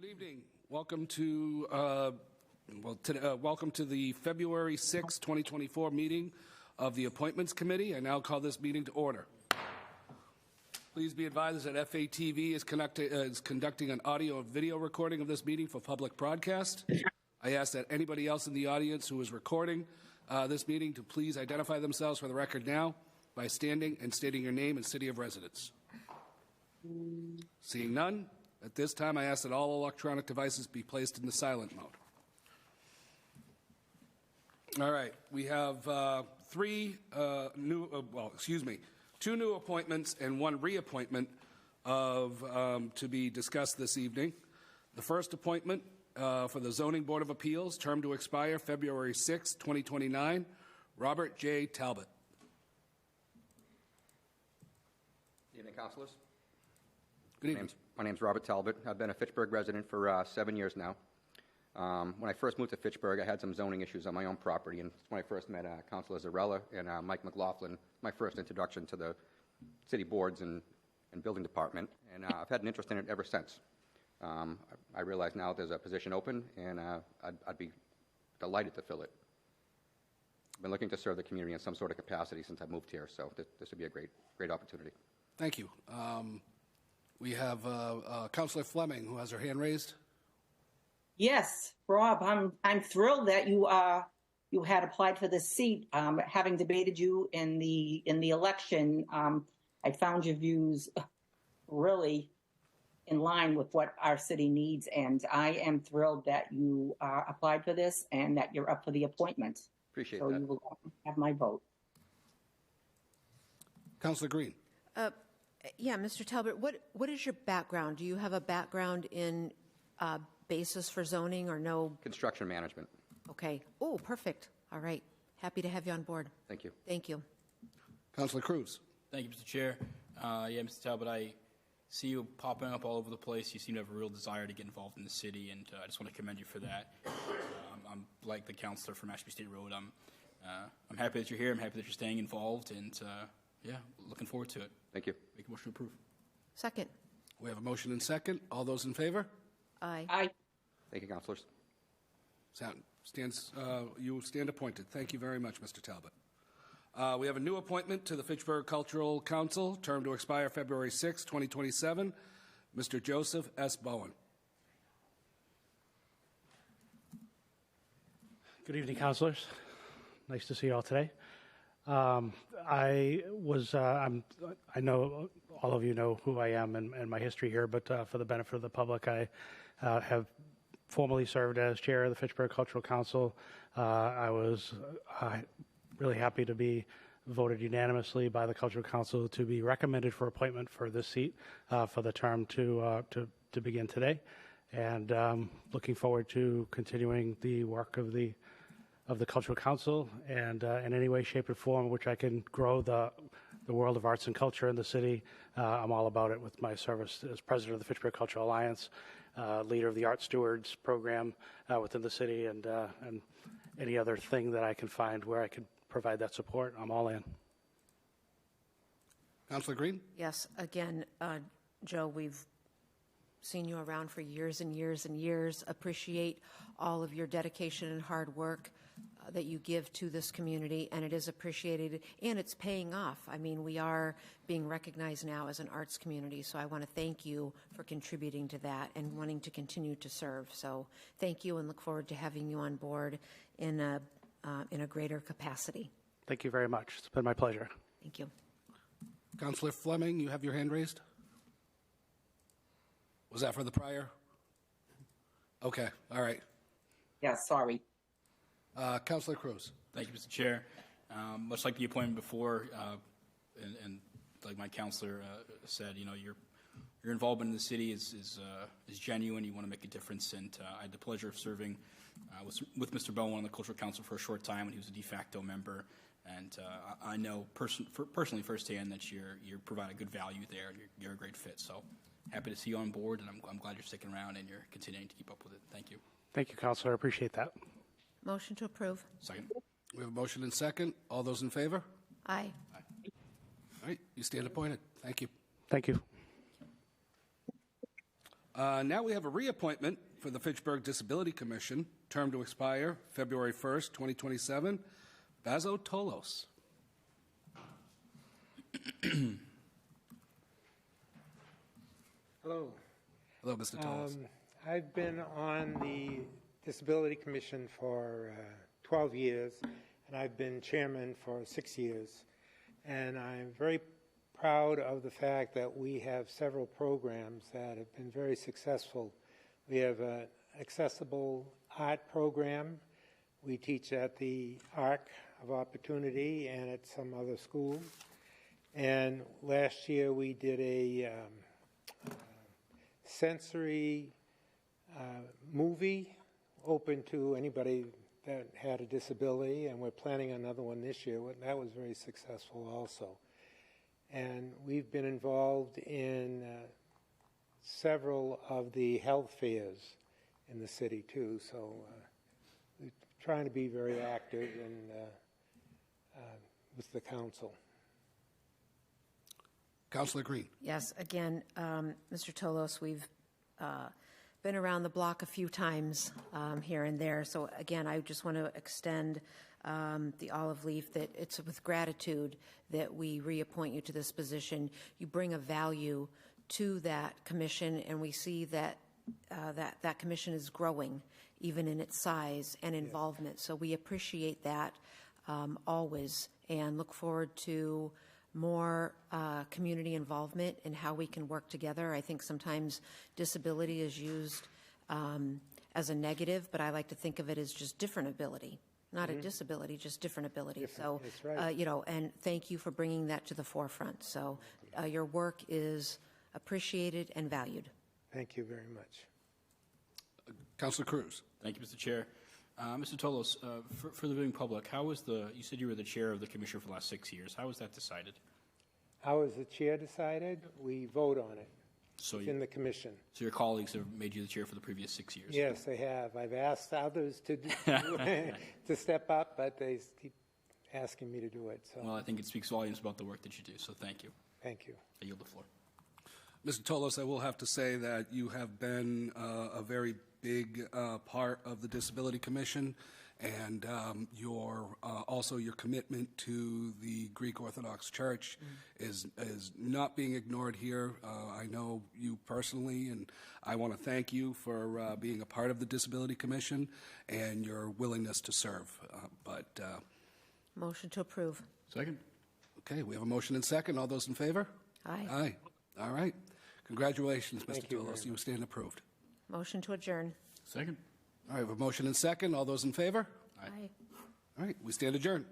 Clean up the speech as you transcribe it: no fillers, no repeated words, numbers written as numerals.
Good evening. Welcome to the February 6, 2024 meeting of the Appointments Committee. I now call this meeting to order. Please be advised that FATV is conducting an audio and video recording of this meeting for public broadcast. I ask that anybody else in the audience who is recording this meeting to please identify themselves for the record now by standing and stating your name and city of residence. Seeing none, at this time I ask that all electronic devices be placed in the silent mode. All right, we have two new appointments and one reappointment to be discussed this evening. The first appointment for the Zoning Board of Appeals, term to expire February 6, 2029, Robert J. Talbot. Good evening, councilors. Good evening. My name's Robert Talbot. I've been a Fitchburg resident for 7 years now. When I first moved to Fitchburg, I had some zoning issues on my own property, and that's when I first met Councilor Zarella and Mike McLaughlin, my first introduction to the city boards and building department, and I've had an interest in it ever since. I realize now there's a position open, and I'd be delighted to fill it. I've been looking to serve the community in some sort of capacity since I moved here, so this would be a great opportunity. Thank you. We have Councilor Fleming, who has her hand raised. Yes, Rob, I'm thrilled that you had applied for this seat. Having debated you in the election, I found your views really in line with what our city needs, and I am thrilled that you applied for this and that you're up for the appointment. Appreciate that. So you will have my vote. Councilor Green. Yeah, Mr. Talbot, what is your background? Do you have a background in basis for zoning or no? Construction management. Okay. Oh, perfect. All right. Happy to have you on board. Thank you. Thank you. Councilor Cruz. Thank you, Mr. Chair. Yeah, Mr. Talbot, I see you popping up all over the place. You seem to have a real desire to get involved in the city, and I just want to commend you for that. I'm like the councilor from Ashby State Road. I'm happy that you're here. I'm happy that you're staying involved, and yeah, looking forward to it. Thank you. Make a motion to approve. Second. We have a motion and second. All those in favor? Aye. Aye. Thank you, councilors. You stand appointed. Thank you very much, Mr. Talbot. We have a new appointment to the Fitchburg Cultural Council, term to expire February 6, 2027, Mr. Joseph S. Bowen. Good evening, councilors. Nice to see you all today. I know all of you know who I am and my history here, but for the benefit of the public, I have formerly served as chair of the Fitchburg Cultural Council. I was really happy to be voted unanimously by the Cultural Council to be recommended for appointment for this seat for the term to begin today, and looking forward to continuing the work of the Cultural Council, and in any way, shape, or form which I can grow the world of arts and culture in the city. I'm all about it with my service as president of the Fitchburg Cultural Alliance, leader of the Art Stewards program within the city, and any other thing that I can find where I can provide that support. I'm all in. Councilor Green? Yes. Again, Joe, we've seen you around for years and years and years. Appreciate all of your dedication and hard work that you give to this community, and it is appreciated, and it's paying off. I mean, we are being recognized now as an arts community, so I want to thank you for contributing to that and wanting to continue to serve. So thank you, and look forward to having you on board in a greater capacity. Thank you very much. It's been my pleasure. Thank you. Councilor Fleming, you have your hand raised? Was that for the prior? Okay, all right. Yeah, sorry. Councilor Cruz. Thank you, Mr. Chair. Much like the appointment before, and like my counselor said, you know, your involvement in the city is genuine. You want to make a difference, and I had the pleasure of serving with Mr. Bowen on the Cultural Council for a short time when he was a de facto member, and I know personally firsthand that you provide a good value there, and you're a great fit. So happy to see you on board, and I'm glad you're sticking around and you're continuing to keep up with it. Thank you. Thank you, Councilor. I appreciate that. Motion to approve. Second. We have a motion and second. All those in favor? Aye. All right, you stand appointed. Thank you. Thank you. Now we have a reappointment for the Fitchburg Disability Commission, term to expire February 1st, 2027. Bazo Tolos. Hello. Hello, Mr. Tolos. I've been on the Disability Commission for 12 years, and I've been chairman for 6 years. And I'm very proud of the fact that we have several programs that have been very successful. We have an accessible art program. We teach at the Arc of Opportunity and at some other schools. And last year we did a sensory movie open to anybody that had a disability, and we're planning another one this year. That was very successful also. And we've been involved in several of the health fairs in the city too, so we're trying to be very active and with the council. Councilor Green. Yes, again, Mr. Tolos, we've been around the block a few times here and there. So again, I just want to extend the olive leaf that it's with gratitude that we reappoint you to this position. You bring a value to that commission, and we see that that commission is growing, even in its size and involvement. So we appreciate that always, and look forward to more community involvement in how we can work together. I think sometimes disability is used as a negative, but I like to think of it as just different ability, not a disability, just different ability. So, That's right. you know, and thank you for bringing that to the forefront. So your work is appreciated and valued. Thank you very much. Councilor Cruz. Thank you, Mr. Chair. Mr. Tolos, for the viewing public, how was you said you were the chair of the commission for the last 6 years. How was that decided? How is the chair decided? We vote on it. So, It's in the commission. so your colleagues have made you the chair for the previous 6 years? Yes, they have. I've asked others to to step up, but they keep asking me to do it. So Well, I think it speaks volumes about the work that you do, so thank you. thank you. I yield the floor. Mr. Tolos, I will have to say that you have been a very big part of the Disability Commission, and also your commitment to the Greek Orthodox Church is not being ignored here. I know you personally, and I want to thank you for being a part of the Disability Commission and your willingness to serve. Motion to approve. Second. Okay, we have a motion and second. All those in favor? Aye. Aye. All right. Congratulations, Mr. Thank you Tolos. very You stand approved. Motion to adjourn. Second. All right, we have a motion and second. All those in favor? Aye. All right, we stand adjourned.